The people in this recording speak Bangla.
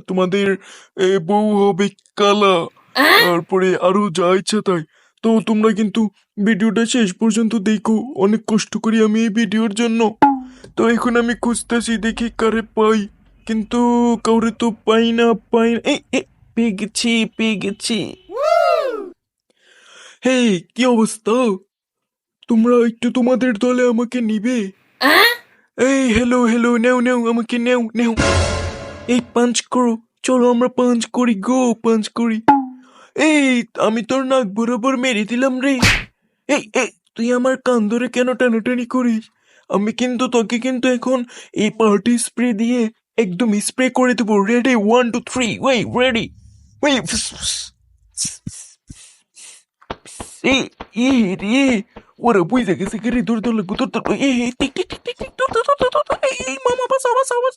তোমাদের বউ হবে কালা, তারপরে আরো যা ইচ্ছা তাই। তো তোমরা কিন্তু ভিডিওটা শেষ পর্যন্ত দেখো, অনেক কষ্ট করি আমি এই ভিডিওর জন্য। তো এখন আমি খুঁজতেছি, দেখি কারে পাই, কিন্তু কাউরে তো পাই না। পেয়ে গেছি, পেয়ে গেছি। হেই, কি অবস্থা? তোমরা একটু তোমাদের দলে আমাকে নিবে? এই হ্যালো হ্যালো, নেও নেও, আমাকে নেও নেও। এই পাঞ্চ করো, চলো আমরা পাঞ্চ করি, গো পাঞ্চ করি। এই, আমি তোর নাক বরাবর মেরে দিলাম রে। এই তুই আমার কান ধরে কেন টানাটানি করিস? আমি কিন্তু তোকে কিন্তু এখন এই পার্টি স্প্রে দিয়ে একদম স্প্রে করে দেবো। রেডি, 1 2 3, ওই রেডি। ওই এই রে, ওরা বুঝে গেছে কি রে? দৌড় দৌড় লাগবো, দৌড় দৌড়। এই টিক টিক টিক টিক, দৌড় দৌড় দৌড় দৌড়। এই মামা, বাঁচাও বাঁচাও বাঁচাও।